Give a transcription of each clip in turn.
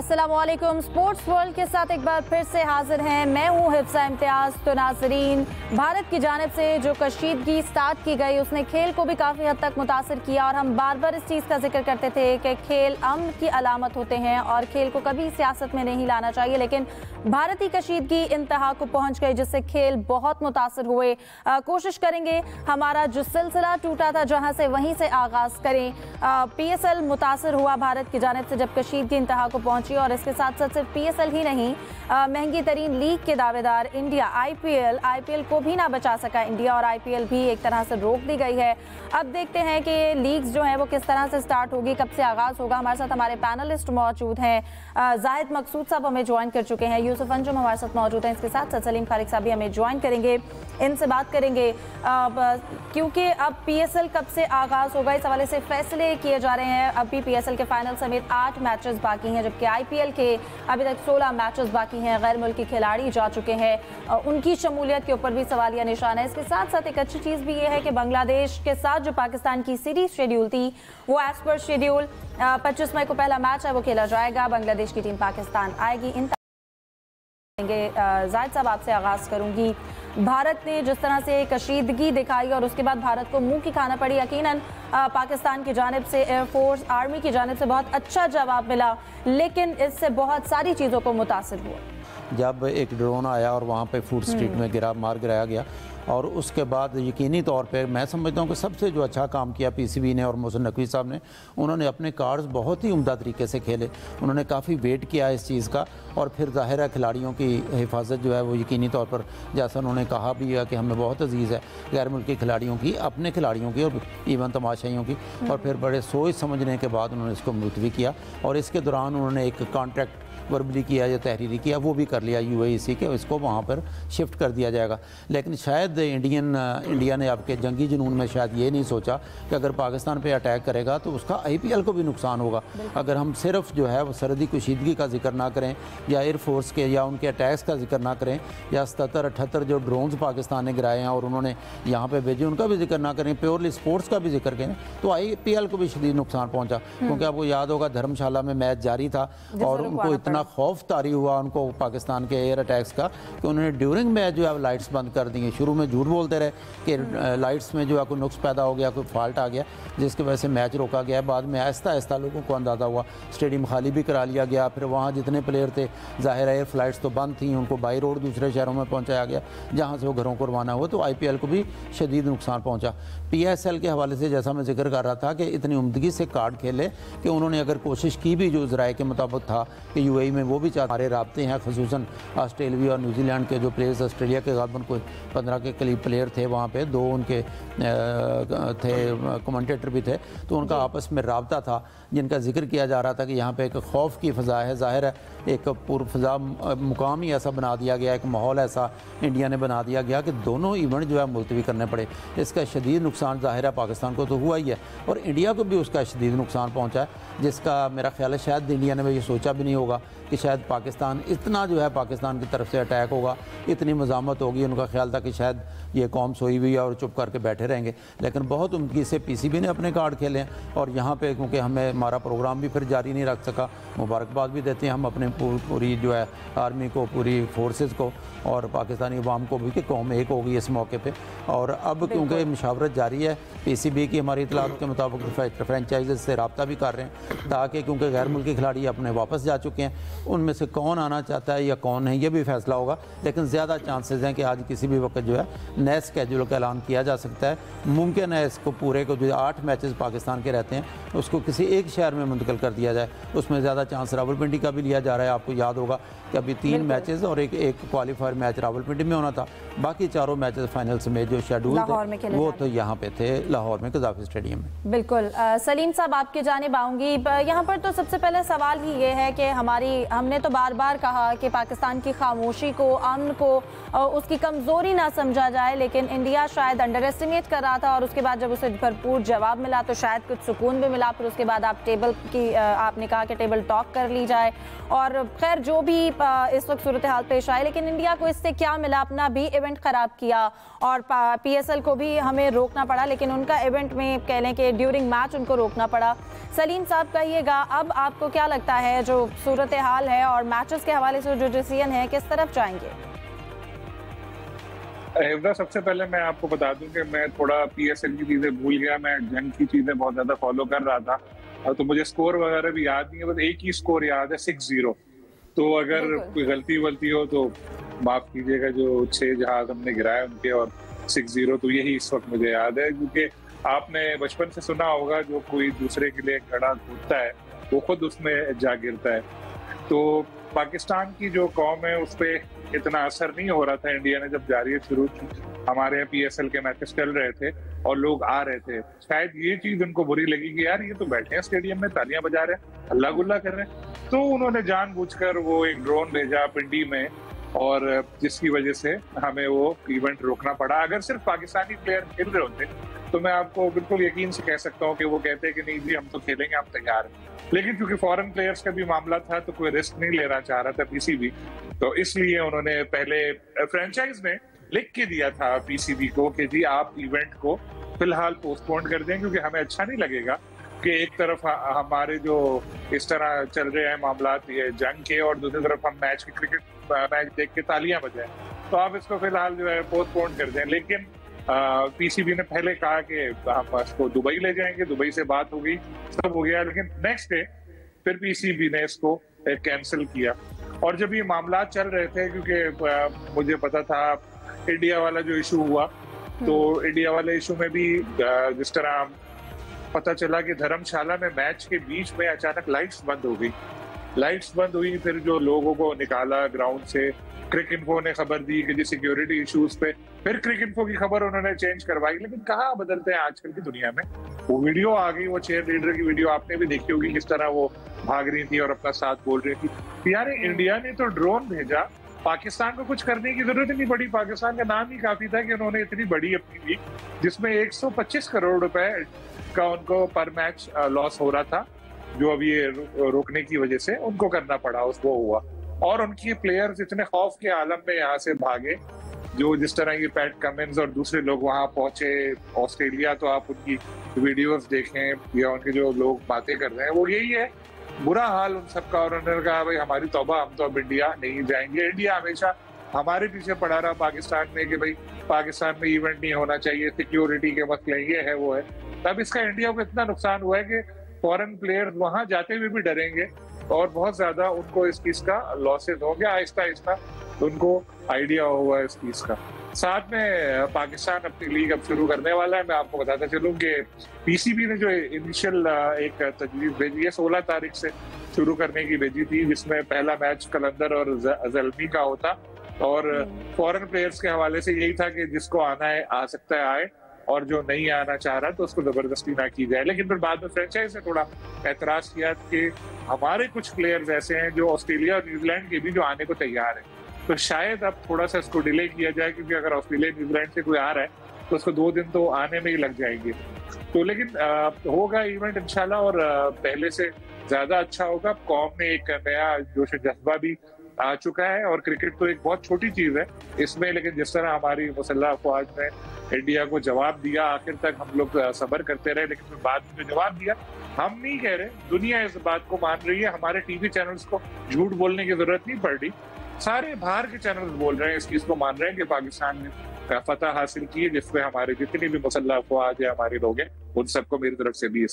अस्सलामुअलैकुम। Sports world के साथ एक बार फिर से हाजिर हैं। मैं हूं हिफ्सा इम्तियाज। तो नाजरीन, भारत की जानिब से जो कशीदगी स्टार्ट की गई उसने खेल को भी काफ़ी हद तक मुतासर किया और हम बार बार इस चीज़ का जिक्र करते थे कि खेल अमन की अलामत होते हैं और खेल को कभी सियासत में नहीं लाना चाहिए, लेकिन भारतीय कशीदगी इंतहा को पहुँच गई जिससे खेल बहुत मुतासर हुए। कोशिश करेंगे हमारा जो सिलसिला टूटा था जहाँ से वहीं से आगाज़ करें। PSL मुतासर हुआ भारत की जानिब से जब कशीदगी इंतहा को पहुंची और इसके साथ साथ सिर्फ PSL ही नहीं, महंगी तरीन लीग के दावेदार इंडिया IPL को भी ना बचा सका इंडिया और IPL भी एक तरह से रोक दी गई है। अब देखते हैं कि लीग्स जो है वो किस तरह से स्टार्ट होगी, कब से आगाज़ होगा। हमारे साथ हमारे पैनलिस्ट मौजूद हैं। जाहिद मकसूद साहब हमें ज्वाइन कर चुके हैं, यूसुफ अंजुम हमारे साथ मौजूद हैं, इसके साथ साथ सलीम फारिक साहब भी हमें ज्वाइन करेंगे। इनसे बात करेंगे क्योंकि अब PSL कब से आगाज़ होगा इस हवाले से फैसले किए जा रहे हैं। अभी PSL के फाइनल समेत 8 मैचेस बाकी हैं, जबकि IPL के अभी तक 16 मैचेस बाकी हैं। गैर मुल्की खिलाड़ी जा चुके हैं, उनकी शमूलियत के ऊपर भी सवालिया निशान है। इसके साथ साथ एक अच्छी चीज़ भी ये है कि बांग्लादेश के साथ जो पाकिस्तान की सीरीज शेड्यूल थी वो एज पर शेड्यूल 25 मई को पहला मैच है वो खेला जाएगा। बांग्लादेश की टीम पाकिस्तान आएगी। जाहिद साहब आपसे आगाज़ करूंगी। भारत ने जिस तरह से कशीदगी दिखाई और उसके बाद भारत को मुंह की खाना पड़ी, यकीनन पाकिस्तान की जानिब से एयरफोर्स आर्मी की जानिब से बहुत अच्छा जवाब मिला, लेकिन इससे बहुत सारी चीज़ों को मुतासिर हुआ। जब एक ड्रोन आया और वहाँ पे फूड स्ट्रीट में मार गिराया गया और उसके बाद यकीनी तौर पे मैं समझता हूँ कि सबसे जो अच्छा काम किया PCB ने और मोहसिन नकवी साहब ने, उन्होंने अपने कार्ड्स बहुत ही उम्दा तरीके से खेले। उन्होंने काफ़ी वेट किया इस चीज़ का और फिर ज़ाहिर है खिलाड़ियों की हिफाजत जो है वो यकीनी तौर पर, जैसा उन्होंने कहा भी है कि हमें बहुत अजीज़ है गैर मुल्की खिलाड़ियों की, अपने खिलाड़ियों की और इवन तमाशाइयों की। और फिर बड़े सोच समझने के बाद उन्होंने इसको मुलतवी किया और इसके दौरान उन्होंने एक कॉन्ट्रैक्ट वर्बली किया या तहरीरी किया, वो भी कर लिया UAE के, इसको वहाँ पर शिफ्ट कर दिया जाएगा। लेकिन शायद इंडिया ने आपके जंगी जुनून में शायद ये नहीं सोचा कि अगर पाकिस्तान पे अटैक करेगा तो उसका IPL को भी नुकसान होगा। अगर हम सिर्फ जो है वो सरहदी कशीदगी का जिक्र ना करें या एयरफोर्स के या उनके अटैक्स का जिक्र ना करें या 77-78 जो ड्रोन्स पाकिस्तान ने गिराए हैं और उन्होंने यहाँ पर भेजे उनका भी जिक्र ना करें, प्योरली स्पोर्ट्स का भी जिक्र करें, तो IPL को भी शदीद नुकसान पहुँचा। क्योंकि आपको याद होगा धर्मशाला में मैच जारी था और उनको इतना खौफ तारी हुआ उनको पाकिस्तान के एयर अटैक्स का कि उन्होंने ड्यूरिंग मैच जो है लाइट्स बंद कर दी। शुरू में झूठ बोलते रहे कि लाइट्स में जो है कोई नुक्स पैदा हो गया, कोई फॉल्ट आ गया जिसकी वजह से मैच रोका गया। बाद में आहिस्ता आहिस्ता लोगों को अंदाज़ा हुआ, स्टेडियम खाली भी करा लिया गया। फिर वहाँ जितने प्लेयर थे, जाहिर एयर फ्लाइट्स तो बंद थी, उनको बाई रोड दूसरे शहरों में पहुँचाया गया जहाँ से वो घरों को रवाना हुआ। तो IPL को भी शदीद नुकसान पहुँचा। PSL के हवाले से जैसा मैं जिक्र कर रहा था कि इतनी उम्दगी से कार्ड खेले कि उन्होंने अगर कोशिश की भी जो ज़राए के मुताबिक था कि UAE में वो भी हमारे राब्ते हैं, खसूसन ऑस्ट्रेलिया और न्यूजीलैंड के जो प्लेयर्स, ऑस्ट्रेलिया के गालबन कोई 15 के करीब प्लेयर थे वहाँ पे, 2 उनके थे कमेंटेटर भी थे, तो उनका आपस में राब्ता था जिनका जिक्र किया जा रहा था कि यहाँ पे एक खौफ की फ़ज़ा है। ज़ाहिर है एक पूर्व फ़ज़ा मुकाम ही ऐसा बना दिया गया, एक माहौल ऐसा इंडिया ने बना दिया गया कि दोनों इवेंट जो है मुलतवी करने पड़े। इसका शदीद नुकसान ज़ाहिर है पाकिस्तान को तो हुआ ही है और इंडिया को भी उसका शदीद नुकसान पहुँचा है, जिसका मेरा ख्याल है शायद इंडिया ने ये सोचा भी नहीं होगा कि शायद पाकिस्तान इतना जो है पाकिस्तान की तरफ से अटैक होगा, इतनी मज़ामत होगी। उनका ख्याल था कि शायद ये कौम सोई हुई है और चुप करके बैठे रहेंगे, लेकिन बहुत उम्मीद से PCB ने अपने कार्ड खेले हैं और यहाँ पे क्योंकि हमें हमारा प्रोग्राम भी फिर जारी नहीं रख सका, मुबारकबाद भी देते हैं हम अपने पूरी जो है आर्मी को, पूरी फोर्सेस को और पाकिस्तानी अवाम को भी कि कौम एक होगी इस मौके पे। और अब क्योंकि मुशावरत जारी है, PCB की हमारी इतलात के मुताबिक फ्रेंचाइज से रब्ता भी कर रहे हैं ताकि क्योंकि गैर मुल्की खिलाड़ी अपने वापस जा चुके हैं, उनमें से कौन आना चाहता है या कौन नहीं ये भी फैसला होगा। लेकिन ज़्यादा चांसेस हैं कि आज किसी भी वक्त जो है नए स्केड्यूल का ऐलान किया जा सकता है। मुमकिन है इसको पूरे को जो 8 मैचेस पाकिस्तान के रहते हैं उसको किसी एक शहर में मुंतकिल कर दिया जाए। उसमें ज़्यादा चांस रावलपिंडी का भी लिया जा रहा है। आपको याद होगा कि अभी 3 मैचेस और एक क्वालिफायर मैच रावलपिंडी में होना था, बाकी 4 मैचेस फाइनल्स में जो शेड्यूल थे वो तो यहाँ पे थे लाहौर में कज़ाफ़ी स्टेडियम में। बिल्कुल सलीम साहब आपकी जानिब आऊँगी। यहाँ पर तो सबसे पहले सवाल ही ये है कि हमने तो बार बार कहा कि पाकिस्तान की खामोशी को, अमन को, उसकी कमज़ोरी ना समझा जाए, लेकिन इंडिया शायद अंडर एस्टिमेट कर रहा था और उसके बाद जब उसे भरपूर जवाब मिला तो शायद कुछ सुकून भी मिला। फिर उसके बाद आपने कहा कि टेबल टॉक कर ली जाए और खैर जो भी इस वक्त सूरत हाल पेश आए, लेकिन इंडिया को इससे क्या मिला? अपना भी इवेंट ख़राब किया और PSL को भी हमें रोकना पड़ा, लेकिन उनका इवेंट में कह लें कि ड्यूरिंग मैच उनको रोकना पड़ा। सलीम साहब कहिएगा, अब आपको क्या लगता है जो सूरत हाल है और मैचेस के हवाले से जो डिसीजन है किस तरफ जाएंगे? हिफ्जा, सबसे पहले मैं आपको बता दूं कि मैं थोड़ा PSL की चीजें भूल गया, मैं जंग की चीजें बहुत ज्यादा फॉलो कर रहा था, तो मुझे स्कोर वगैरह भी याद नहीं है, बस एक ही स्कोर याद है, 6-0। तो अगर कोई गलती वलती हो तो माफ कीजिएगा, जो 6 जहाज हमने गिराए उनके, और 6-0 तो यही इस वक्त मुझे याद है। क्योंकि आपने बचपन से सुना होगा, जो कोई दूसरे के लिए घड़ा कूदता है वो खुद उसमें जा गिरता है। तो पाकिस्तान की जो कौम है उस पर इतना असर नहीं हो रहा था इंडिया ने जब जारियत शुरू की। हमारे यहाँ PSL के मैचेस चल रहे थे और लोग आ रहे थे, शायद ये चीज उनको बुरी लगी कि यार ये तो बैठे हैं स्टेडियम में, तालियां बजा रहे हैं, हल्ला गुल्ला कर रहे हैं। तो उन्होंने जानबूझकर वो एक ड्रोन भेजा पिंडी में, और जिसकी वजह से हमें वो इवेंट रोकना पड़ा। अगर सिर्फ पाकिस्तानी प्लेयर खेल रहे होते तो मैं आपको बिल्कुल यकीन से कह सकता हूँ कि वो कहते हैं कि नहीं जी हम तो खेलेंगे, हम तैयार हैं। लेकिन क्योंकि फॉरेन प्लेयर्स का भी मामला था तो कोई रिस्क नहीं लेना चाह रहा था PCB, तो इसलिए उन्होंने पहले फ्रेंचाइज में लिख के दिया था PCB को कि जी आप इवेंट को फिलहाल पोस्टपोन कर दें, क्योंकि हमें अच्छा नहीं लगेगा कि एक तरफ हमारे जो इस तरह चल रहे हैं मामला ये जंग के, और दूसरी तरफ हम क्रिकेट मैच देख के तालियां बजाएं। तो आप इसको फिलहाल जो है पोस्टपोन कर दें। लेकिन PCB ने पहले कहा कि हम इसको दुबई ले जाएंगे, दुबई से बात हो गई, सब हो गया, लेकिन नेक्स्ट डे फिर PCB ने इसको कैंसिल किया। और जब ये मामला चल रहे थे, क्योंकि मुझे पता था इंडिया वाला जो इशू हुआ, तो इंडिया वाले इशू में भी जिस तरह पता चला कि धर्मशाला में मैच के बीच में अचानक लाइट्स बंद हो गई, लाइट्स बंद हुई, फिर जो लोगों को निकाला ग्राउंड से, क्रिकइन्फो ने खबर दी कि जी सिक्योरिटी इश्यूज पे, फिर क्रिकइन्फो की खबर उन्होंने चेंज करवाई। लेकिन कहाँ बदलते हैं आजकल की दुनिया में। वो वीडियो आ गई, वो चेयर लीडर की वीडियो आपने भी देखी होगी, किस तरह वो भाग रही थी और अपना साथ बोल रही थी। यार इंडिया ने तो ड्रोन भेजा, पाकिस्तान को कुछ करने की जरूरत ही नहीं पड़ी। पाकिस्तान का नाम ही काफी था कि उन्होंने इतनी बड़ी अपनी लीग, जिसमें 125 करोड़ रुपए का उनको पर मैच लॉस हो रहा था, जो अब ये रोकने की वजह से उनको करना पड़ा, उसको हुआ। और उनके प्लेयर्स इतने खौफ के आलम में यहाँ से भागे, जो जिस तरह ये पैट कमिंस और दूसरे लोग वहां पहुंचे ऑस्ट्रेलिया, तो आप उनकी वीडियोस देखें या उनके जो लोग बातें कर रहे हैं, वो यही है, बुरा हाल उन सबका। और उन्होंने कहा भाई हमारी तौबा, हम तो अब इंडिया नहीं जाएंगे। इंडिया हमेशा हमारे पीछे पड़ा रहा पाकिस्तान में कि भाई पाकिस्तान में इवेंट नहीं होना चाहिए, सिक्योरिटी के मसले ये है वो है। तब इसका इंडिया को इतना नुकसान हुआ है कि फॉरेन प्लेयर्स वहां जाते हुए भी डरेंगे और बहुत ज्यादा उनको इस चीज का लॉसेज हो गया। आहिस्ता आहिस्ता उनको आइडिया हुआ इस चीज का। साथ में पाकिस्तान अपनी लीग अब शुरू करने वाला है। मैं आपको बताता चलूं कि PCB ने जो इनिशियल एक तजवीज भेजी है 16 तारीख से शुरू करने की भेजी थी, जिसमें पहला मैच कलंदर और ज़ल्मी का होता, और फॉरेन प्लेयर्स के हवाले से यही था कि जिसको आना है आ सकता है आए, और जो नहीं आना चाह रहा तो उसको जबरदस्ती ना की जाए। लेकिन फिर बाद में फ्रेंचाइज ने थोड़ा एतराज किया कि हमारे कुछ प्लेयर्स ऐसे हैं जो ऑस्ट्रेलिया और न्यूजीलैंड के भी जो आने को तैयार है, तो शायद अब थोड़ा सा इसको डिले किया जाए, क्योंकि अगर ऑस्ट्रेलिया न्यूजीलैंड से कोई आ रहा है तो उसको 2 दिन तो आने में ही लग जाएंगे। तो लेकिन होगा इवेंट इंशाल्लाह, और पहले से ज्यादा अच्छा होगा। कौम में एक नया जोश जज्बा भी आ चुका है, और क्रिकेट तो एक बहुत छोटी चीज है इसमें, लेकिन जिस तरह हमारी मुसल्लह अफवाज ने इंडिया को जवाब दिया, आखिर तक हम लोग सब्र करते रहे, लेकिन फिर बाद में जवाब दिया। हम नहीं कह रहे, दुनिया इस बात को मान रही है, हमारे टीवी चैनल्स को झूठ बोलने की जरूरत नहीं पड़ रही, सारे बाहर के चैनल्स बोल रहे हैं, इस चीज को मान रहे हैं कि पाकिस्तान ने फतह हासिल की है, जिसमें हमारे जितने भी मुसल्लह अफवाज है, हमारे लोग हैं, उन सबको मेरी तरफ से भी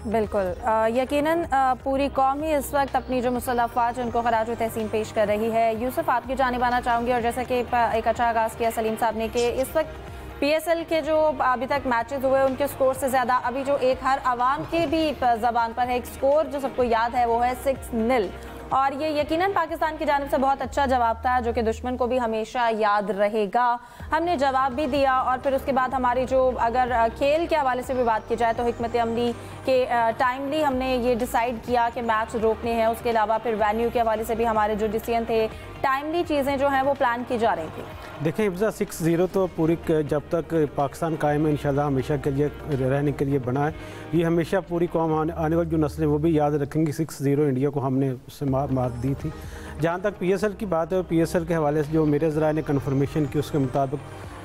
बिल्कुल यकीनन पूरी कौम ही इस वक्त अपनी जो मुसल्लह अफवाज उनको खराज तहसीन पेश कर रही है। यूसुफ, आपकी जानिब आना चाहूँगी, और जैसा कि एक अच्छा आगाज़ किया सलीम साहब ने कि इस वक्त PSL के जो अभी तक मैचेस हुए उनके स्कोर से ज़्यादा अभी जो एक हर आवाम के भी ज़बान पर है एक स्कोर जो सबको याद है, वो है 6-0, और ये यकीनन पाकिस्तान की जानिब से बहुत अच्छा जवाब था, जो कि दुश्मन को भी हमेशा याद रहेगा। हमने जवाब भी दिया, और फिर उसके बाद हमारी जो अगर खेल के हवाले से भी बात की जाए तो हिकमत अमली के टाइमली हमने ये डिसाइड किया कि मैच रोकने हैं। उसके अलावा फिर वेन्यू के हवाले से भी हमारे जो डिसीजन थे, टाइमली चीज़ें जो हैं वो प्लान की जा रही थी। देखिए हिफ्जा, 6-0 तो पूरी जब तक पाकिस्तान कायम है इंशाल्लाह हमेशा के लिए रहने के लिए बना है। ये हमेशा पूरी कौम आने वाली जो नस्लें वो भी याद रखेंगी 6-0 इंडिया को हमने उससे मार दी थी। जहाँ तक PSL की बात है, PSL के हवाले से जो मेरे ज़राए ने कन्फर्मेशन की, उसके मुताबिक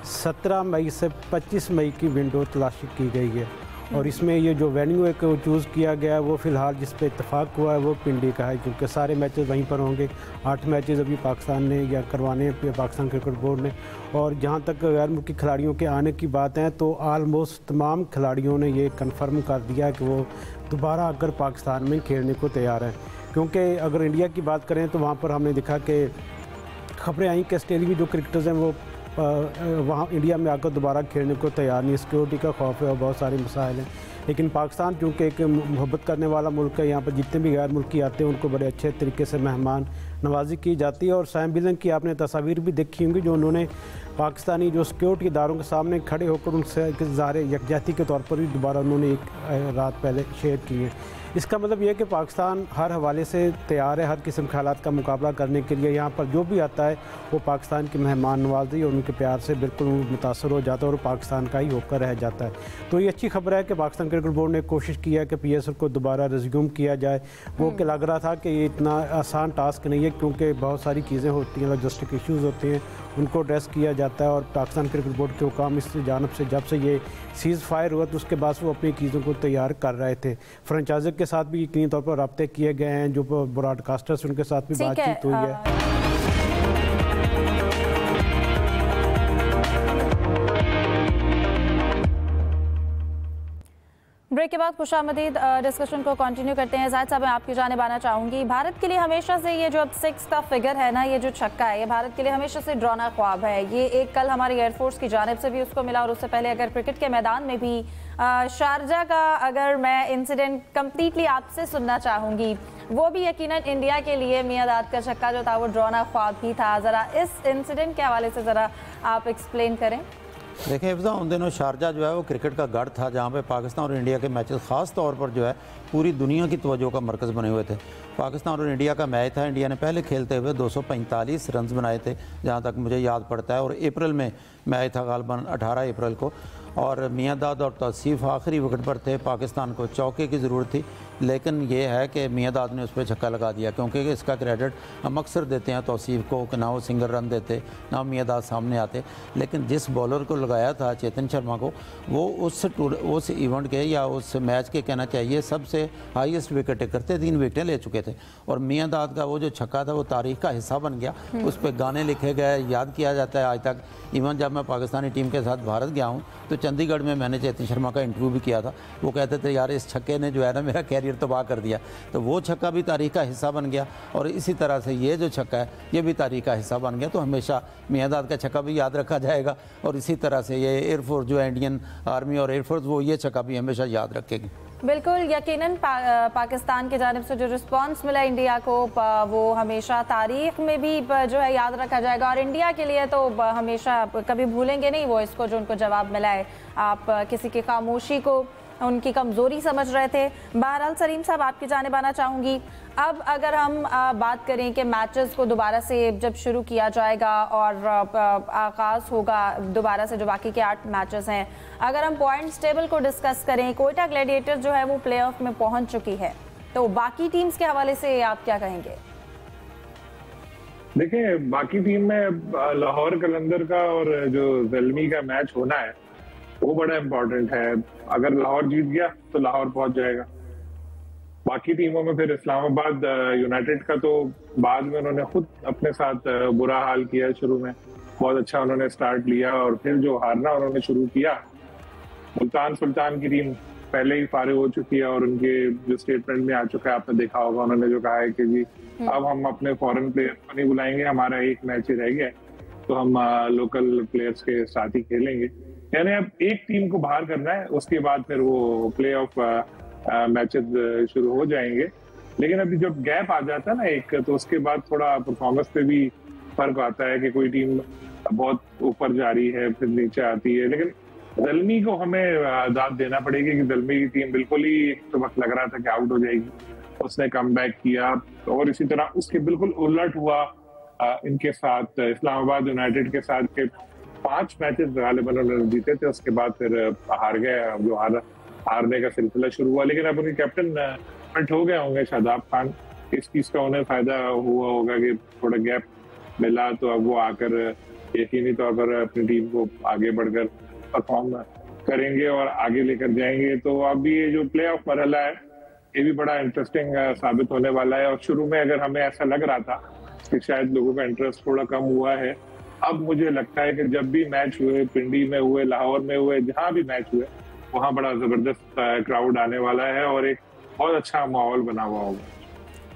17 मई से 25 मई की विंडो तलाशी की गई है। और इसमें ये जो वेन्यू एक चूज़ किया गया है वो फ़िलहाल जिस पे इत्तेफाक हुआ है वो पिंडी का है, क्योंकि सारे मैचेस वहीं पर होंगे। 8 मैचेस अभी पाकिस्तान ने या करवाने हैं पाकिस्तान क्रिकेट बोर्ड ने। और जहाँ तक गैर मुल्की खिलाड़ियों के आने की बात है तो आलमोस्ट तमाम खिलाड़ियों ने ये कन्फर्म कर दिया कि वो दोबारा अगर पाकिस्तान में खेलने को तैयार हैं। क्योंकि अगर इंडिया की बात करें तो वहाँ पर हमने देखा कि खबरें आई कि ऑस्ट्रेलियाई जो क्रिकेटर्स हैं वो वहाँ इंडिया में आकर दोबारा खेलने को तैयार नहीं, सिक्योरिटी का खौफ है और बहुत सारे मसाइल हैं। लेकिन पाकिस्तान चूँकि एक मोहब्बत करने वाला मुल्क है, यहाँ पर जितने भी गैर मुल्की आते हैं उनको बड़े अच्छे तरीके से मेहमान नवाजी की जाती है। और सैम बिलन की आपने तस्वीर भी देखी होंगी जो उन्होंने पाकिस्तानी जो सिक्योरिटी इदारों के सामने खड़े होकर उनसे ज़ाहिर यकजहती के तौर पर भी दोबारा उन्होंने एक रात पहले शेयर की है। इसका मतलब ये है कि पाकिस्तान हर हवाले से तैयार है हर किस्म के हालात का मुकाबला करने के लिए। यहाँ पर जो भी आता है वो पाकिस्तान की मेहमान नवाजी और उनके प्यार से बिल्कुल मुतासर हो जाता है और पाकिस्तान का ही होकर रह जाता है। तो ये अच्छी खबर है कि पाकिस्तान क्रिकेट बोर्ड ने कोशिश की है कि PSL को दोबारा रिज्यूम किया जाए। वो कि लग रहा था कि ये इतना आसान टास्क नहीं है, क्योंकि बहुत सारी चीज़ें होती हैं, लॉजिस्टिक इश्यूज़ होते हैं, उनको एड्रेस किया जाता है। और पाकिस्तान क्रिकेट बोर्ड के हुकाम इस जानब से जब से ये सीज़ फायर हुआ तो उसके बाद वो अपनी चीज़ों को तैयार कर रहे थे। फ्रेंचाइजी के साथ भी यकीनी तौर पर रब्ते किए गए हैं, जो ब्रॉडकास्टर्स उनके साथ भी बातचीत हुई है। ब्रेक के बाद खुशामदीद डिस्कशन को कंटिन्यू करते हैं। जाहिद साहब, मैं आपकी जानिब आना चाहूँगी। भारत के लिए हमेशा से ये जो अब 6 का फिगर है ना, ये जो छक्का है, ये भारत के लिए हमेशा से ड्रॉना ख्वाब है। ये एक कल हमारी एयरफोर्स की जानिब से भी उसको मिला और उससे पहले अगर क्रिकेट के मैदान में भी शारजा का अगर मैं इंसिडेंट कम्प्लीटली आपसे सुनना चाहूँगी, वो भी यकीनन इंडिया के लिए मियादाद का छक्का जो था वो ड्रॉना ख्वाब ही था। ज़रा इस इंसिडेंट के हवाले से ज़रा आप एक्सप्लेन करें। देखिए हिफ्ज़ा, उन दिनों शारजा जो है वो क्रिकेट का गढ़ था, जहाँ पे पाकिस्तान और इंडिया के मैचेस ख़ास तौर पर जो है पूरी दुनिया की तवज्जो का मरकज़ बने हुए थे। पाकिस्तान और इंडिया का मैच था। इंडिया ने पहले खेलते हुए 245 रन बनाए थे, जहाँ तक मुझे याद पड़ता है। और अप्रैल में मैच था, गालिबन 18 अप्रैल को। और मियादाद और तौसीफ आखिरी विकेट पर थे। पाकिस्तान को चौके की ज़रूरत थी, लेकिन ये है कि मियादाद ने उस पर छक्का लगा दिया, क्योंकि इसका क्रेडिट हम अक्सर देते हैं तौसीफ को कि ना वो सिंगल रन देते ना मियादाद सामने आते। लेकिन जिस बॉलर को लगाया था चेतन शर्मा को, वो उस इवेंट के या उस मैच के कहना चाहिए सबसे हाईएस्ट विकेट टेकर थे, 3 विकेटें ले चुके थे। और मियादाद का वो जो छक्का था वो तारीख का हिस्सा बन गया। उस पर गाने लिखे गए, याद किया जाता है आज तक। इवन जब मैं पाकिस्तानी टीम के साथ भारत गया हूँ तो चंडीगढ़ में मैंने चेतन शर्मा का इंटरव्यू भी किया था। वो कहते थे यार इस छक्के ने जो है ना मेरा कैरियर तबाह कर दिया। तो वो छक्का भी तारीख का हिस्सा बन गया और इसी तरह से ये जो छक्का है ये भी तारीख का हिस्सा बन गया। तो हमेशा मियादाद का छक्का भी याद रखा जाएगा और इसी तरह से ये एयरफोर्स जो है इंडियन आर्मी और एयरफोर्स वो ये छक्का भी हमेशा याद रखेगी। बिल्कुल यकीनन पाकिस्तान की जानिब से जो रिस्पांस मिला इंडिया को वो हमेशा तारीख में भी जो है याद रखा जाएगा और इंडिया के लिए तो हमेशा कभी भूलेंगे नहीं वो इसको जो उनको जवाब मिला है। आप किसी की खामोशी को उनकी कमज़ोरी समझ रहे थे। बहरहाल सलीम साहब आपकी जानिब आना चाहूँगी। अब अगर हम बात करें कि मैचेस को दोबारा से जब शुरू किया जाएगा और आगाज़ होगा दोबारा से जो बाकी के 8 मैचेस हैं, अगर हम पॉइंट्स टेबल को डिस्कस करें, कोयटा ग्लैडिएटर्स जो है वो प्लेऑफ में पहुंच चुकी है, तो बाकी टीम्स के हवाले से आप क्या कहेंगे? देखिए बाकी टीम में लाहौर कलंदर का और जो ज़ल्मी का मैच होना है वो बड़ा इम्पोर्टेंट है। अगर लाहौर जीत गया तो लाहौर पहुंच जाएगा। बाकी टीमों में फिर इस्लामाबाद यूनाइटेड का तो बाद में उन्होंने खुद अपने साथ बुरा हाल किया। शुरू में बहुत अच्छा उन्होंने स्टार्ट लिया और फिर जो हारना उन्होंने शुरू किया। मुल्तान सुल्तान की टीम पहले ही फारिग हो चुकी है और उनके जो स्टेटमेंट में आ चुका है, आपने देखा होगा, उन्होंने जो कहा है कि जी अब हम अपने फॉरेन प्लेयर्स को नहीं बुलाएंगे, हमारा एक मैच ही रह गया तो हम लोकल प्लेयर्स के साथ ही खेलेंगे। यानी अब एक टीम को बाहर करना है, उसके बाद फिर वो प्ले ऑफ मैचेस शुरू हो जाएंगे। लेकिन अभी जब गैप आ जाता है ना एक, तो उसके बाद थोड़ा परफॉर्मेंस पे भी फर्क आता है कि कोई टीम बहुत ऊपर जा रही है फिर नीचे आती है। लेकिन ज़ल्मी को हमें दाद देना पड़ेगी कि ज़ल्मी की टीम बिल्कुल ही तो वक्त लग रहा था कि आउट हो जाएगी, उसने कमबैक किया और इसी तरह उसके बिल्कुल उलट हुआ इनके साथ इस्लामाबाद यूनाइटेड के साथ के 5 मैचेस गालिबन उन्होंने जीते थे, उसके बाद फिर हार गए, जो हारने का सिलसिला शुरू हुआ। लेकिन अब उनके कैप्टन फिट हो गए होंगे शादाब खान, इस चीज का उन्हें फायदा हुआ होगा कि थोड़ा गैप मिला तो अब वो आकर यकीनी तौर पर अपनी टीम को आगे बढ़कर परफॉर्म करेंगे और आगे लेकर जाएंगे। तो अभी ये जो प्ले ऑफ मरहला है ये भी बड़ा इंटरेस्टिंग साबित होने वाला है। और शुरू में अगर हमें ऐसा लग रहा था कि शायद लोगों का इंटरेस्ट थोड़ा कम हुआ है, अब मुझे लगता है कि जब भी मैच हुए, पिंडी में हुए, लाहौर में हुए, जहां भी मैच हुए, वहां बड़ा जबरदस्त क्राउड आने वाला है और एक बहुत अच्छा माहौल बना हुआ होगा।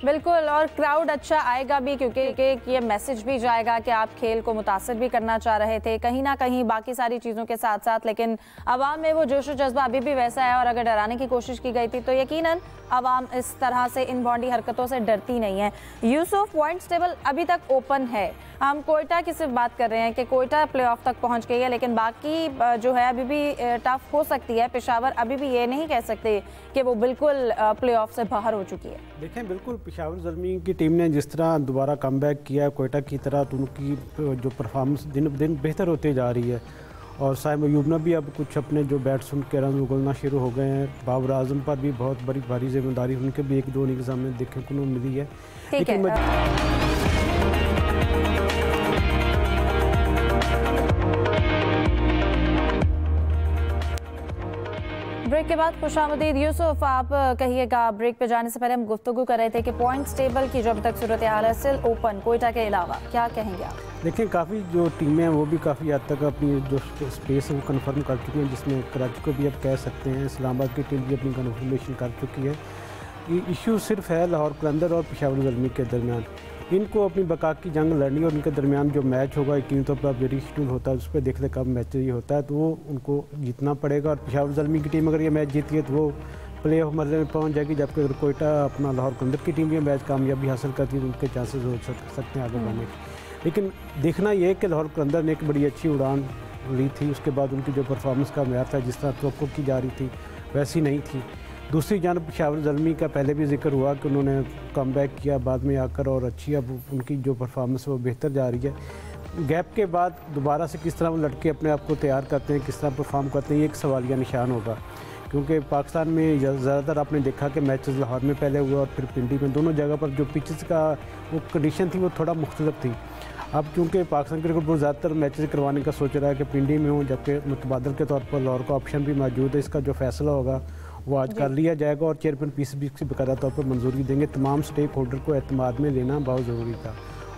बिल्कुल, और क्राउड अच्छा आएगा भी क्योंकि ये मैसेज भी जाएगा कि आप खेल को मुतासिर भी करना चाह रहे थे कहीं ना कहीं बाकी सारी चीज़ों के साथ साथ, लेकिन अवाम में वो जोश जज्बा अभी भी वैसा है। और अगर डराने की कोशिश की गई थी तो यकीनन अवाम इस तरह से इन बॉन्डी हरकतों से डरती नहीं है। यूसुफ, पॉइंट्स टेबल अभी तक ओपन है, हम कोयटा की सिर्फ बात कर रहे हैं कि कोयटा प्लेऑफ तक पहुंच गई है, लेकिन बाकी जो है अभी भी टफ हो सकती है। पेशावर अभी भी ये नहीं कह सकते कि वो बिल्कुल प्लेऑफ से बाहर हो चुकी है। देखें, बिल्कुल पेशावर ज़ल्मी की टीम ने जिस तरह दोबारा कमबैक किया है कोयटा की तरह, तो उनकी जो परफॉर्मेंस दिन ब दिन बेहतर होती जा रही है। और साइम अयूब ने भी अब कुछ अपने जो बैट्समैन के रन उगलना शुरू हो गए हैं। बाबर आजम पर भी बहुत बड़ी भारी जिम्मेदारी उनके भी 1-2 निज़ाम में देखने को मिली है। ठीक है, ब्रेक के बाद खुशामदीद। यूसुफ, आप कहिएगा, ब्रेक पे जाने से पहले हम गुफ्तगू कर रहे थे कि पॉइंट्स टेबल की जो अब तक सूरत हाल है स्टिल ओपन, कोयटा के अलावा क्या कहेंगे आप? देखिए, काफ़ी जो टीमें हैं वो भी काफ़ी हद तक अपनी जो स्पेस है वो कन्फर्म कर चुकी हैं, जिसमें कराची को भी अब कह सकते हैं, इस्लामाबाद की टीम भी अपनी कन्फर्मेशन कर चुकी है। ये इशू सिर्फ है लाहौर कलंदर और पेशावर ज़ल्मी के दरमियान। इनको अपनी बका की जंग लड़नी और उनके दरमियान जो मैच होगा यकीन तौर पर वेरी शेड्यूल होता है, उस पर देख ले कब मैच ही होता है, तो वो उनको जीतना पड़ेगा। और पेशावर ज़ल्मी की टीम अगर ये मैच जीती है तो वो प्ले ऑफ मरहले में पहुंच जाएगी, जबकि अगर कोयटा अपना लाहौर कलंदर की टीम ये मैच कामयाबी हासिल करती है तो उनके चांसेस हो सकते हैं आगे बढ़ने के। लेकिन देखना ये कि लाहौर कलंदर ने एक बड़ी अच्छी उड़ान ली थी, उसके बाद उनकी जो परफॉर्मेंस का मेयार था जिस तरह तवक्को की जा रही थी वैसी नहीं थी। दूसरी जानब पेशावर ज़ल्मी का पहले भी जिक्र हुआ कि उन्होंने कमबैक किया बाद में आकर, और अच्छी अब उनकी जो परफॉर्मेंस वो बेहतर जा रही है। गैप के बाद दोबारा से किस तरह वो लड़के अपने आप को तैयार करते हैं, किस तरह परफॉर्म करते हैं, ये एक सवालिया निशान होगा। क्योंकि पाकिस्तान में ज़्यादातर आपने देखा कि मैचेस लाहौर में पहले हुए और फिर पिंडी में, दोनों जगह पर जो पिचेस का वो कंडीशन थी वो थोड़ा मुख्तलिफ थी। अब चूँकि पाकिस्तान क्रिकेट बोर्ड ज़्यादातर मैचेस करवाने का सोच रहा है कि पिंडी में हो, जबकि मुतबादल के तौर पर लाहौर का ऑप्शन भी मौजूद है। इसका जो फैसला होगा वो आज कर लिया जाएगा और चेयरमैन पीसीबी की बाकायदा तौर पर मंजूरी देंगे। तमाम स्टेक होल्डर को एतमाद में लेना बहुत ज़रूरी था।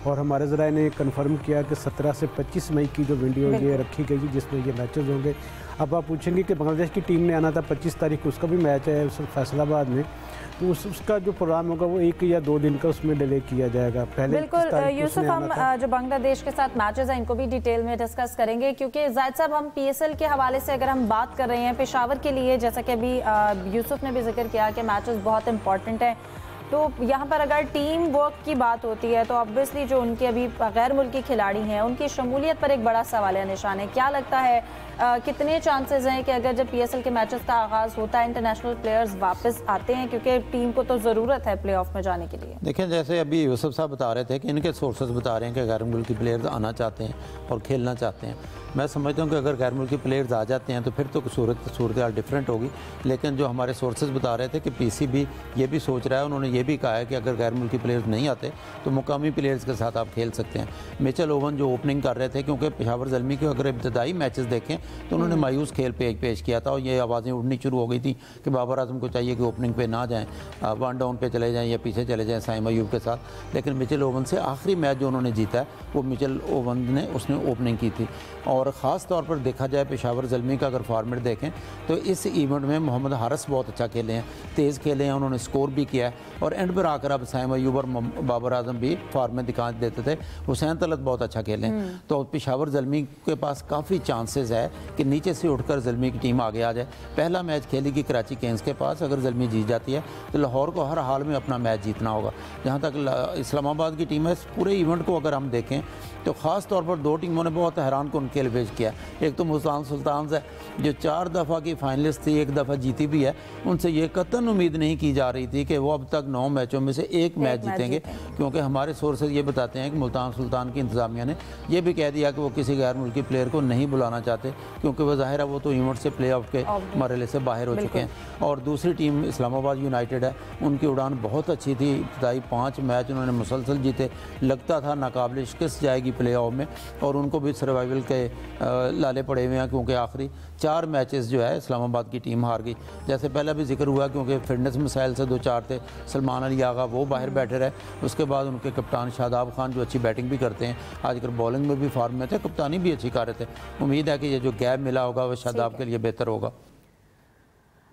और हमारे ज़राए ने कन्फर्म किया कि 17 से 25 मई की जो विंडो ये रखी गई जिसमें ये मैचेस होंगे। अब आप पूछेंगे कि बांग्लादेश की टीम ने आना था 25 तारीख को, उसका भी मैच है फैसलाबाद में, तो उसका जो प्रोग्राम होगा वो 1 या 2 दिन का उसमें डिले किया जाएगा। पहले बिल्कुल यूसुफ, हम जो बांग्लादेश के साथ मैचेस हैं इनको भी डिटेल में डिस्कस करेंगे, क्योंकि जाहिद साहब हम पीएसएल के हवाले से अगर हम बात कर रहे हैं पेशावर के लिए, जैसा कि अभी यूसुफ ने भी जिक्र किया कि मैचेस बहुत इंपॉर्टेंट है, तो यहाँ पर अगर टीम वर्क की बात होती है तो ऑब्वियसली जो उनके अभी गैर मुल्की खिलाड़ी हैं उनकी शमूलियत पर एक बड़ा सवालिया निशान है। क्या लगता है कितने चांसेस हैं कि अगर जब पीएसएल के मैचेस का आगाज़ होता है इंटरनेशनल प्लेयर्स वापस आते हैं, क्योंकि टीम को तो ज़रूरत है प्लेऑफ में जाने के लिए? देखें, जैसे अभी यूसुफ साहब बता रहे थे कि इनके सोर्सेज बता रहे हैं कि गैर मुल्की प्लेयर्स आना चाहते हैं और खेलना चाहते हैं। मैं समझता हूँ कि अगर गैर मुल्की प्लेयर्स आ जाते हैं तो फिर तो सूरत हाल डिफरेंट होगी। लेकिन जो हमारे सोर्सेज बता रहे थे कि पीसीबी ये भी सोच रहा है, उन्होंने ये भी कहा है कि अगर गैर मुल्की प्लेयर्स नहीं आते तो मुकामी प्लेयर्स के साथ आप खेल सकते हैं। मिचेल ओवन जो ओपनिंग कर रहे थे, क्योंकि पेशावर ज़ल्मी के अगर इब्तदाई मैचेस देखें तो उन्होंने मायूस खेल पेश किया था और ये आवाज़ें उड़नी शुरू हो गई थी कि बाबर आजम को चाहिए कि ओपनिंग पे ना जाएँ, 1 डाउन पे चले जाएँ या पीछे चले जाएँ साइम अयूब के साथ। लेकिन मिचेल ओवन से आखिरी मैच जो उन्होंने जीता है वो मिचेल ओवन ने उसने ओपनिंग की थी। और ख़ास तौर पर देखा जाए पेशावर ज़ल्मी का अगर फॉर्मेट देखें तो इस इवेंट में मोहम्मद हारिस बहुत अच्छा खेले हैं, तेज़ खेले हैं, उन्होंने स्कोर भी किया है। और एंड पर आकर अब साइम अयूब और बाबर आजम भी फॉर्म में दिखा देते थे। हुसैन तलत बहुत अच्छा खेले हैं। तो पेशावर ज़ल्मी के पास काफ़ी चांसेस है कि नीचे से उठकर ज़ल्मी की टीम आगे आ जाए। पहला मैच खेलेगी कराची किंग्स के पास, अगर ज़ल्मी जीत जाती है तो लाहौर को हर हाल में अपना मैच जीतना होगा। जहाँ तक इस्लामाबाद की टीम है, इस पूरे इवेंट को अगर हम देखें तो ख़ास तौर पर 2 टीमों ने बहुत हैरान कौन खेल पेश किया। एक तो मुल्तान सुल्तान्स है जो 4 दफ़ा की फाइनलिस्ट थी, 1 दफ़ा जीती भी है। उनसे ये कतई उम्मीद नहीं की जा रही थी कि वो अब तक 9 मैचों में से 1 मैच जीतेंगे, क्योंकि हमारे सोर्सेज ये बताते हैं कि मुल्तान सुल्तान की इंतज़ामिया ने यह भी कह दिया कि वो किसी गैर मुल्की प्लेयर को नहीं बुलाना चाहते, क्योंकि वह ज़ाहिर है वो तो इवेंट से प्ले ऑफ के मरहले से बाहर हो चुके हैं। और दूसरी टीम इस्लामाबाद यूनाइटेड है, उनकी उड़ान बहुत अच्छी थी। इब्तदाई 5 मैच उन्होंने मुसलसल जीते, लगता था नाकाबिल शिकस्त जाएगी प्ले ऑफ में और उनको भी सर्वाइवल के लाले पड़े हुए हैं, क्योंकि आखिरी 4 मैचेस जो है इस्लामाबाद की टीम हार गई। जैसे पहले भी जिक्र हुआ, क्योंकि फिटनेस मसाइल से 2-4 थे। सलमान अली आगा वो बाहर बैठे रहे, उसके बाद उनके कप्तान शादाब खान जो अच्छी बैटिंग भी करते हैं, आजकल बॉलिंग में भी फॉर्म में थे, कप्तानी भी अच्छी कर रहे थे। उम्मीद है कि ये जो गैप मिला होगा वो शादाब के लिए बेहतर होगा।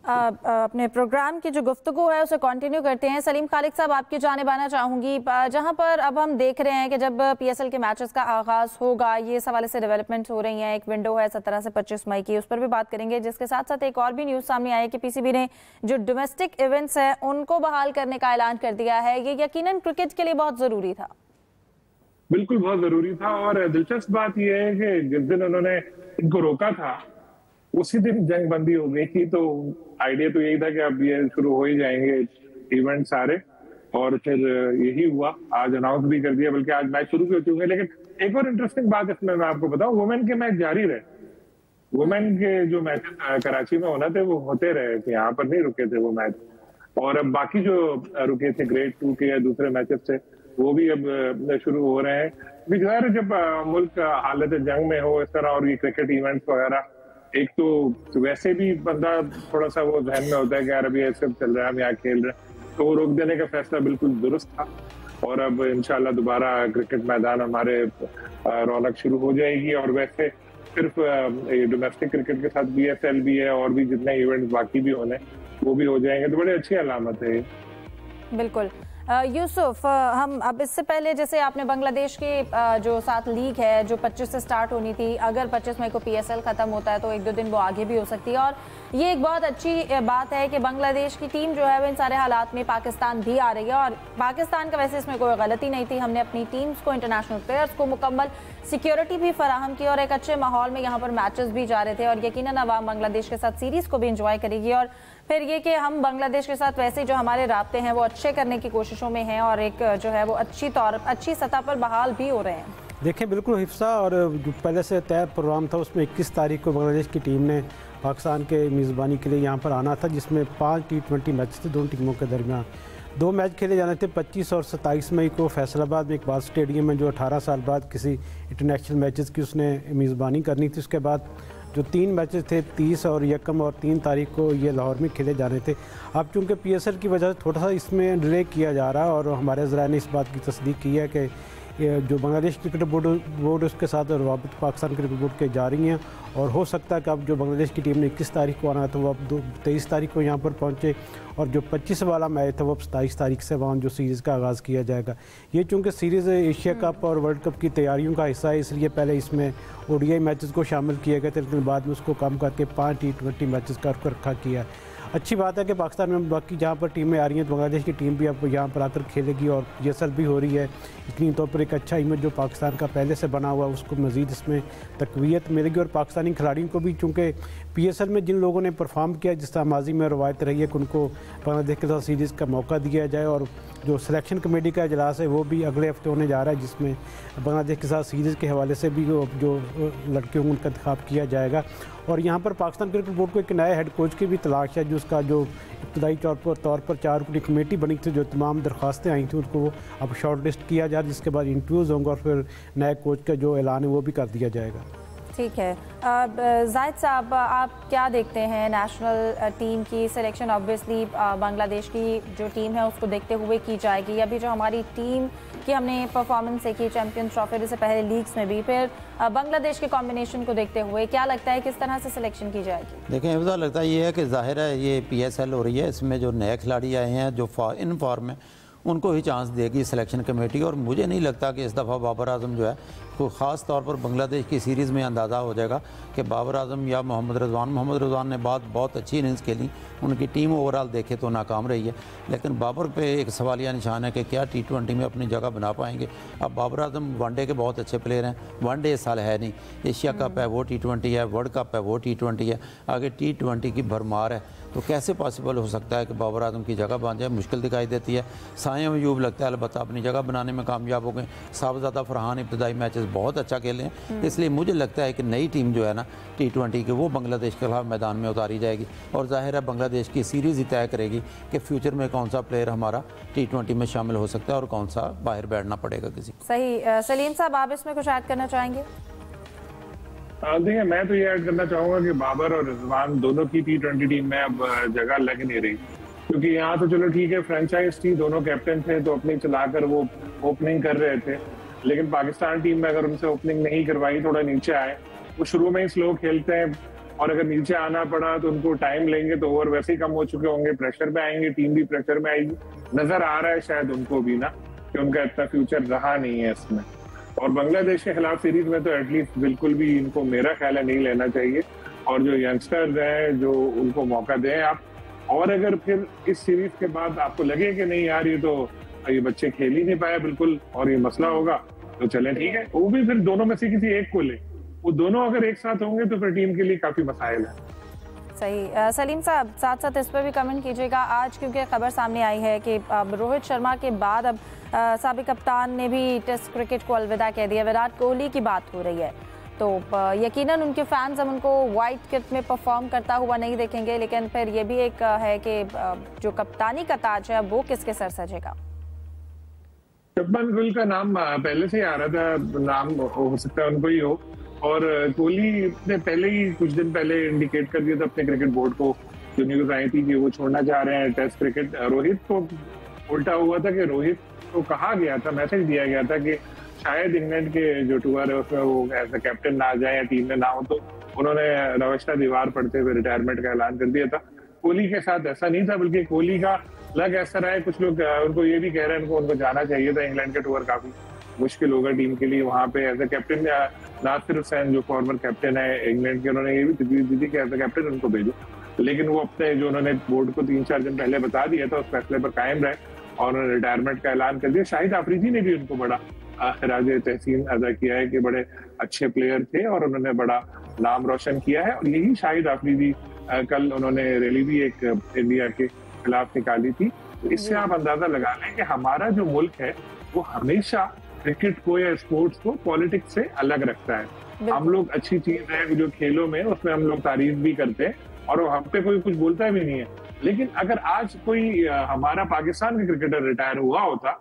अपने प्रोग्राम की जो गुफ्तगू है उसे कंटिन्यू करते हैं। सलीम खालिक साहब, आपकी जानिब आना चाहूँगी, जहाँ पर अब हम देख रहे हैं कि जब PSL के मैचेस का आगाज़ होगा, ये इस हवाले से डेवलपमेंट हो रही हैं। एक विंडो है 17 से 25 मई की, उस पर भी बात करेंगे। जिसके साथ साथ एक और भी न्यूज़ सामने आई है कि PCB ने जो डोमेस्टिक इवेंट्स हैं उनको बहाल करने का ऐलान कर दिया है। ये यकीनन क्रिकेट के लिए बहुत ज़रूरी था। बिल्कुल बहुत जरूरी था, और दिलचस्प बात यह है कि जिस दिन उन्होंने इनको रोका था उसी दिन जंग बंदी हो गई थी। तो आइडिया तो यही था कि अब ये शुरू हो ही जाएंगे इवेंट सारे, और फिर यही हुआ। आज अनाउंस भी कर दिया, बल्कि आज मैच शुरू भी हो चुके हैं। लेकिन एक और इंटरेस्टिंग बात इसमें मैं आपको बताऊं, वुमेन के मैच जारी रहे। वुमेन के जो मैच कराची में होना थे वो होते रहे, यहाँ पर नहीं रुके थे वो मैच। और अब बाकी जो रुके थे ग्रेड 2 के या दूसरे मैचेस थे वो भी अब शुरू हो रहे हैं। जो है जब मुल्क हालत जंग में हो इस तरह, और ये क्रिकेट इवेंट्स वगैरह, एक तो वैसे भी बंदा थोड़ा सा वो जहन में होता है कि यार अभी ऐसे चल रहा है, हम यहाँ खेल रहे हैं, तो वो रोक देने का फैसला बिल्कुल दुरुस्त था। और अब इंशाल्लाह दोबारा क्रिकेट मैदान हमारे रौनक शुरू हो जाएगी। और वैसे सिर्फ डोमेस्टिक क्रिकेट के साथ BSL भी है, और भी जितने इवेंट्स बाकी भी होने वो भी हो जाएंगे, तो बड़ी अच्छी अलामत है। बिल्कुल। यूसुफ, हम अब इससे पहले जैसे आपने बांग्लादेश के जो साथ लीग है जो 25 से स्टार्ट होनी थी, अगर 25 मई को PSL ख़त्म होता है तो 1-2 दिन वो आगे भी हो सकती है। और ये एक बहुत अच्छी बात है कि बांग्लादेश की टीम जो है वो इन सारे हालात में पाकिस्तान भी आ रही है। और पाकिस्तान का वैसे इसमें कोई गलती नहीं थी, हमने अपनी टीम्स को, इंटरनेशनल प्लेयर्स को मुकम्मल सिक्योरिटी भी फराहम की और एक अच्छे माहौल में यहाँ पर मैचेस भी जा रहे थे। और यकीनन अवाम बांग्लादेश के साथ सीरीज़ को भी इंजॉय करेगी। और फिर ये कि हम बांग्लादेश के साथ वैसे जो हमारे राब्ते हैं वो अच्छे करने की कोशिशों में हैं, और एक जो है वो अच्छी सतह पर बहाल भी हो रहे हैं। देखें, बिल्कुल हिफ्सा, और जो पहले से तय प्रोग्राम था उसमें 21 तारीख को बांग्लादेश की टीम ने पाकिस्तान के मेज़बानी के लिए यहाँ पर आना था, जिसमें 5 T20 मैच थे दोनों टीमों के दरमियान। 2 मैच खेले जाने थे 25 और 27 मई को फैसलाबाद में इकबाल स्टेडियम में, जो 18 साल बाद किसी इंटरनेशनल मैचेस की उसने मेज़बानी करनी थी। उसके बाद जो 3 मैचेस थे 30 और 1 और 3 तारीख को ये लाहौर में खेले जाने थे। अब चूँकि PSL की वजह से थोड़ा सा इसमें डिले किया जा रहा है, और हमारे ज़राए ने इस बात की तस्दीक की है कि जो बांग्लादेश क्रिकेट बोर्ड उसके साथ रवाबित पाकिस्तान क्रिकेट बोर्ड के जा रही हैं, और हो सकता है कि अब जो बांग्लादेश की टीम ने 21 तारीख को आना है तो वो अब 23 तारीख को यहाँ पर पहुँचे, और जो 25 वाला मैच था वो अब 27 तारीख से वहाँ जो सीरीज़ का आगाज़ किया जाएगा। ये चूँकि सीरीज़ एशिया कप और वर्ल्ड कप की तैयारियों का हिस्सा है, इसलिए पहले इसमें ODI मैचेस को शामिल किया गया था, लेकिन बाद में उसको कम करके 5 T20 मैचेस का रखा किया है। अच्छी बात है कि पाकिस्तान में बाकी जहाँ पर टीमें आ रही हैं तो बांग्लादेश की टीम भी अब यहाँ पर आकर खेलेगी, और PSL भी हो रही है। इतनी तौर पर एक अच्छा इमेज जो पाकिस्तान का पहले से बना हुआ है उसको मज़ीद इसमें तक़वियत मिलेगी। और पाकिस्तानी खिलाड़ियों को भी, चूँकि PSL में जिन लोगों ने परफॉर्म किया, जिस तरह माजी में रवायत रही है कि उनको बांग्लादेश के साथ सीरीज़ का मौका दिया जाए, और जो सिलेक्शन कमेटी का इजलास है वो भी अगले हफ्ते होने जा रहा है, जिसमें बांग्लादेश के साथ सीरीज़ के हवाले से भी जो लड़कियों को उनका इंतखाब किया जाएगा। और यहाँ पर पाकिस्तान क्रिकेट बोर्ड को एक नए हेड कोच की भी तलाश है, जिसका जो इब्तदाई तौर पर 4 रुकनी कमेटी बनी थी, जो तमाम दरख्वास्तें आई थी उनको अब शॉर्ट लिस्ट किया जाए, जिसके बाद इंटरव्यूज़ होंगे और फिर नए कोच का जो ऐलान है वो भी कर दिया जाएगा। ठीक है। जाहिद साहब, आप क्या देखते हैं नेशनल टीम की सिलेक्शन? ऑब्वियसली बांग्लादेश की जो टीम है उसको देखते हुए की जाएगी। अभी जो हमारी टीम की हमने परफॉर्मेंस देखी चैंपियंस ट्रॉफी से पहले लीग्स में भी, फिर बांग्लादेश के कॉम्बिनेशन को देखते हुए क्या लगता है किस तरह से सिलेक्शन की जाएगी? देखें, मुझे लगता है ये है कि जाहिर है ये PSL हो रही है, इसमें जो नए खिलाड़ी आए हैं जो इन फॉर्म में उनको ही चांस देगी सिलेक्शन कमेटी। और मुझे नहीं लगता कि इस दफ़ा बाबर आजम जो है को ख़ास तौर पर बांग्लादेश की सीरीज़ में अंदाज़ा हो जाएगा कि बाबर आजम या मोहम्मद रिजवान ने बहुत अच्छी इनिंग्स खेली, उनकी टीम ओवरऑल देखे तो नाकाम रही है, लेकिन बाबर पे एक सवालिया निशान है कि क्या T20 में अपनी जगह बना पाएंगे। अब बाबर आजम वनडे के बहुत अच्छे प्लेयर हैं, वनडे इस साल है नहीं, एशिया कप है वो T20 है, वर्ल्ड कप है वो T20 है, आगे T20 की भरमार है, तो कैसे पॉसिबल हो सकता है कि बाबर आजम की जगह बन जाए? मुश्किल दिखाई देती है। साइम अयूब लगता है अलबत्ता अपनी जगह बनाने में कामयाब हो गए। साहबजादा फरहान इब्तदाई मैचेस बहुत अच्छा खेले हैं, इसलिए मुझे लगता है कि नई टीम जो है ना T20 की वो बांग्लादेश के खिलाफ मैदान में उतारी जाएगी, और जाहिर है बांग्लादेश की सीरीज़ ही तय करेगी कि फ्यूचर में कौन सा प्लेयर हमारा T20 में शामिल हो सकता है और कौन सा बाहर बैठना पड़ेगा किसी को। सही। सलीम साहब, आप इसमें कुछ ऐड करना चाहेंगे? देखिए, मैं तो ये ऐड करना चाहूंगा कि बाबर और रिजवान दोनों की T20 टीम में अब जगह लग नहीं रही, क्योंकि यहाँ तो चलो ठीक है, फ्रेंचाइज थी, दोनों कैप्टन थे तो ओपनिंग चलाकर वो ओपनिंग कर रहे थे, लेकिन पाकिस्तान टीम में अगर उनसे ओपनिंग नहीं करवाई, थोड़ा नीचे आए, वो शुरू में ही स्लो खेलते हैं और अगर नीचे आना पड़ा तो उनको टाइम लेंगे तो ओवर वैसे ही कम हो चुके होंगे, प्रेशर में आएंगे, टीम भी प्रेशर में आएगी। नजर आ रहा है शायद उनको भी ना कि उनका इतना फ्यूचर रहा नहीं है इसमें। और बांग्लादेश के खिलाफ सीरीज में तो एटलीस्ट बिल्कुल भी इनको मेरा ख्याल है नहीं लेना चाहिए, और जो यंगस्टर्स हैं जो उनको मौका दें आप। और अगर फिर इस सीरीज के बाद आपको लगे कि नहीं यार ये बच्चे खेल ही नहीं पाए बिल्कुल और ये मसला होगा, तो चले ठीक है, वो भी फिर दोनों में से किसी एक को ले, वो दोनों अगर एक साथ होंगे तो फिर टीम के लिए काफी मसाइल है। सही। सलीम साहब, साथ साथ इस पर भी कमेंट कीजिएगा। आज क्योंकि खबर सामने आई है कि अब रोहित शर्मा के बाद अब साबिक कप्तान ने भी टेस्ट क्रिकेट को अलविदा कह दिया, विराट कोहली की बात हो रही है, तो यकीनन उनके फैंस अब उनको वाइट किट में परफॉर्म करता हुआ नहीं देखेंगे, लेकिन फिर ये भी एक है कि जो कप्तानी का ताज है वो किसके सर सजेगा? शुभमन गिल का नाम पहले से ही आ रहा था, नाम हो सकता है उनको ही हो, और कोहली ने पहले ही कुछ दिन पहले इंडिकेट कर दिया था अपने क्रिकेट बोर्ड को, जो न्यूज आई थी कि वो छोड़ना चाह रहे हैं टेस्ट क्रिकेट। रोहित को उल्टा हुआ था कि रोहित को कहा गया था, मैसेज दिया गया था कि शायद इंग्लैंड के जो टूर है उसमें वो एज अ कैप्टन ना जाए या टीम में ना हो, तो उन्होंने रवश्ता दीवार पढ़ते हुए रिटायरमेंट का ऐलान कर दिया था। कोहली के साथ ऐसा नहीं था, बल्कि कोहली का लग ऐसा रहा है, कुछ लोग उनको ये भी कह रहे हैं उनको जाना चाहिए था इंग्लैंड के टूर, काफी मुश्किल होगा टीम के लिए वहां पे as a captain. Nasser Hussain जो फॉर्मर कैप्टन है इंग्लैंड के, उन्होंने ये भी तजवीज दी थी कि एज अ कैप्टन उनको भेजो, लेकिन वो अपने जो उन्होंने बोर्ड को 3-4 दिन पहले बता दिया था उस फैसले पर कायम रहे और उन्होंने रिटायरमेंट का ऐलान कर दिया। शाहिद आफरीदी ने भी उनको बड़ा खराज तहसीन अदा किया है कि बड़े अच्छे प्लेयर थे और उन्होंने बड़ा नाम रोशन किया है, और यही शाहिद आफरीदी कल उन्होंने रैली भी एक इंडिया के खिलाफ निकाली थी। तो इससे आप अंदाजा लगा लें कि हमारा जो मुल्क है वो हमेशा क्रिकेट को या स्पोर्ट्स को पॉलिटिक्स से अलग रखता है। हम लोग अच्छी चीज है जो खेलों में, उसमें हम लोग तारीफ भी करते हैं और हम पे कोई कुछ बोलता भी नहीं है, लेकिन अगर आज कोई हमारा पाकिस्तान का क्रिकेटर रिटायर हुआ होता,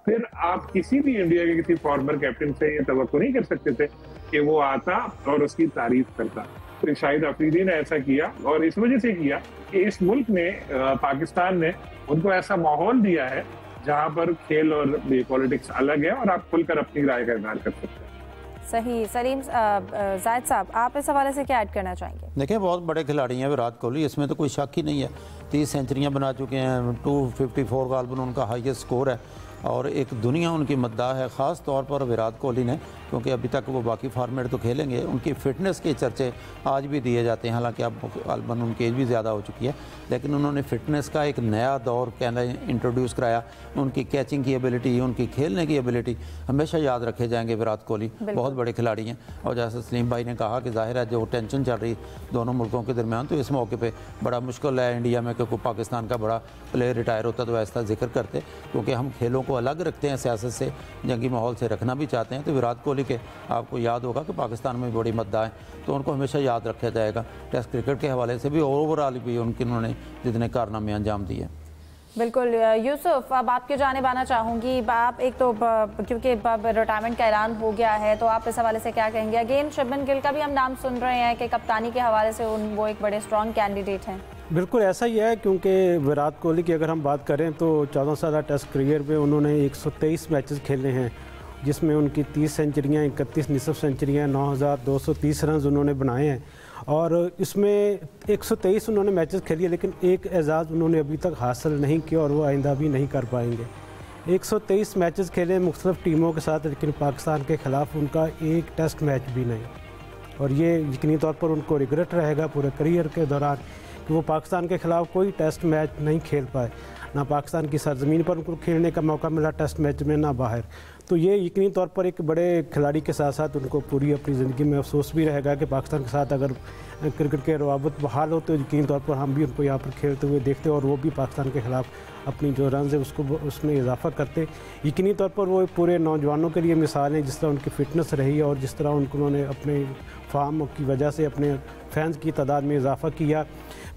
फिर आप किसी भी इंडिया के किसी फॉर्मर कैप्टन से ये तवक्को नहीं कर सकते थे कि वो आता और उसकी तारीफ करता। तो शाहिद अफरीदी ने ऐसा किया, और इस वजह से किया कि इस मुल्क ने, पाकिस्तान ने उनको ऐसा माहौल दिया है जहां पर खेल और पॉलिटिक्स अलग है और आप खुलकर अपनी राय का इज़हार कर सकते हैं। सही। सलीम जायद साहब, आप इस हवाले से क्या ऐड करना चाहेंगे? देखिए, बहुत बड़े खिलाड़ी हैं विराट कोहली, इसमें तो कोई शक ही नहीं है। 30 सेंचुरियां बना चुके हैं, 254 गालबन उनका हाईएस्ट स्कोर है, और एक दुनिया उनकी मद्दाह है, ख़ास तौर पर विराट कोहली ने, क्योंकि अभी तक वो बाकी फॉर्मेट तो खेलेंगे। उनकी फ़िटनेस के चर्चे आज भी दिए जाते हैं, हालांकि अब गालबन उनकी एज भी ज़्यादा हो चुकी है, लेकिन उन्होंने फ़िटनेस का एक नया दौर कहना इंट्रोड्यूस कराया। उनकी कैचिंग की एबिलिटी, उनकी खेलने की एबिलिटी हमेशा याद रखे जाएंगे। विराट कोहली बहुत बड़े खिलाड़ी हैं, और जैसे सलीम भाई ने कहा कि जाहिर है जो टेंशन चल रही दोनों मुल्कों के दरमियान, तो इस मौके पर बड़ा मुश्किल है इंडिया में, क्योंकि पाकिस्तान का बड़ा प्लेयर रिटायर होता तो ऐसा जिक्र करते, क्योंकि हम खेलों को अलग रखते हैं, सियासत से, जंगी माहौल से रखना भी चाहते हैं। तो विराट कोहली के आपको याद होगा कि पाकिस्तान में बड़ी मद्दा है, तो उनको हमेशा याद रखा जाएगा टेस्ट क्रिकेट के हवाले से भी, ओवरऑल भी उन्होंने जितने कारनामे अंजाम दिए। बिल्कुल। यूसुफ, अब आपके जानिब आना चाहूँगी। आप एक तो क्योंकि रिटायरमेंट का ऐलान हो गया है, तो आप इस हवाले से क्या कहेंगे? अगेन शुभमन गिल का भी हम नाम सुन रहे हैं कि कप्तानी के हवाले से वो एक बड़े स्ट्रॉन्ग कैंडिडेट हैं। बिल्कुल ऐसा ही है, क्योंकि विराट कोहली की अगर हम बात करें तो 14 साल टेस्ट करियर में उन्होंने 123 मैचेस खेले हैं, जिसमें उनकी 30 सेंचुरियाँ, 31 निसफ सेंचुरियाँ, 9230 रन उन्होंने बनाए हैं, और इसमें 123 उन्होंने मैचेस खेले, लेकिन एक एजाज़ उन्होंने अभी तक हासिल नहीं किया और वो आइंदा भी नहीं कर पाएंगे। 123 मैचेस खेले मुख्तलिफ टीमों के साथ, लेकिन पाकिस्तान के ख़िलाफ़ उनका एक टेस्ट मैच भी नहीं, और ये यकीनी तौर पर उनको रिग्रेट रहेगा पूरे करियर के दौरान कि वो पाकिस्तान के ख़िलाफ़ कोई टेस्ट मैच नहीं खेल पाए, ना पाकिस्तान की सरजमीन पर उनको खेलने का मौका मिला टेस्ट मैच में, ना बाहर। तो ये यकीनी तौर पर एक बड़े खिलाड़ी के साथ साथ उनको पूरी अपनी ज़िंदगी में अफसोस भी रहेगा कि पाकिस्तान के साथ अगर क्रिकेट के रवाबत बहाल हो तो यकीनी तौर पर हम भी उनको यहाँ पर खेलते हुए देखते, और वो भी पाकिस्तान के ख़िलाफ़ अपनी जो रन है उसको उसमें इजाफा करते। यकीनी तौर पर वो पूरे नौजवानों के लिए मिसाल है, जिस तरह उनकी फ़िटनेस रही और जिस तरह उन्होंने अपने फार्म की वजह से अपने फैंस की तादाद में इजाफा किया।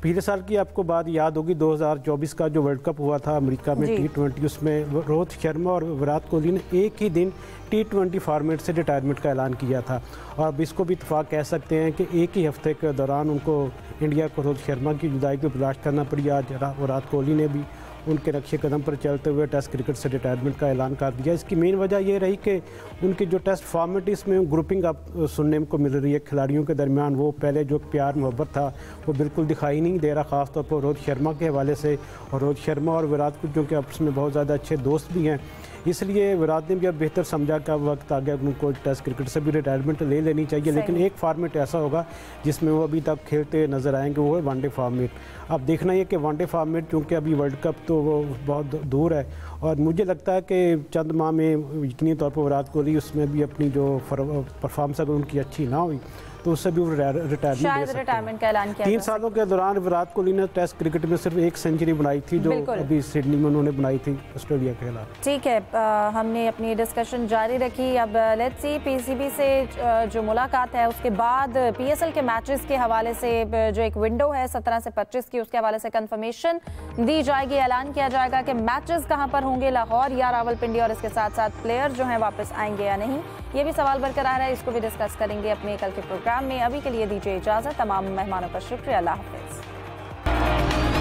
पिछले साल की आपको बात याद होगी, 2024 का जो वर्ल्ड कप हुआ था अमेरिका में T20, उसमें रोहित शर्मा और विराट कोहली ने एक ही दिन T20 फॉर्मेट से रिटायरमेंट का ऐलान किया था। और अब इसको भी इत्तेफाक कह सकते हैं कि एक ही हफ्ते के दौरान उनको इंडिया को रोहित शर्मा की जुदाई को बर्दाश्त करना पड़ी। आज विराट कोहली ने भी उनके नक्शे कदम पर चलते हुए टेस्ट क्रिकेट से रिटायरमेंट का ऐलान कर दिया। इसकी मेन वजह ये रही कि उनकी जो टेस्ट फॉर्मेट इसमें ग्रुपिंग अब सुनने को मिल रही है खिलाड़ियों के दरमियान, वो पहले जो प्यार मोहब्बत था वो बिल्कुल दिखाई नहीं दे रहा, ख़ासतौर पर रोहित शर्मा के हवाले से। और रोहित शर्मा और विराट कोहली जो कि आपस में बहुत ज़्यादा अच्छे दोस्त भी हैं, इसलिए विराट ने भी अब बेहतर समझा कि वक्त आ गया उनको टेस्ट क्रिकेट से भी रिटायरमेंट ले लेनी चाहिए। लेकिन एक फॉर्मेट ऐसा होगा जिसमें वो अभी तक खेलते नज़र आएंगे, वो है वनडे फॉर्मेट। अब देखना ये कि वनडे फॉर्मेट, क्योंकि अभी वर्ल्ड कप तो वो बहुत दूर है, और मुझे लगता है कि चंद माह में यकीनी तौर पर विराट कोहली उसमें भी अपनी जो परफॉर्मेंस अगर उनकी अच्छी ना हुई तो उससे भी वो रिटायरमेंट का ऐलान किया। 3 सालों के दौरान विराट कोहली ने टेस्ट क्रिकेट में सिर्फ 1 सेंचुरी बनाई थी, जो अभी सिडनी में उन्होंने बनाई थी ऑस्ट्रेलिया के खिलाफ। ठीक है, हमने अपनी डिस्कशन जारी रखी। अब लेट्स सी पीसीबी से जो मुलाकात है उसके बाद पीएसएल के मैचेस के हवाले से जो एक विंडो है 17 से 25 की, उसके हवाले से कंफर्मेशन दी जाएगी। ऐलान किया जाएगा कि मैचेस कहां पर होंगे, लाहौर या रावलपिंडी, और इसके साथ साथ प्लेयर जो हैं वापस आएंगे या नहीं, ये भी सवाल बरकरार है। इसको भी डिस्कस करेंगे अपने कल के प्रोग्राम में। अभी के लिए दीजिए इजाजत। तमाम मेहमानों का शुक्रिया। अल्लाह हाफिज।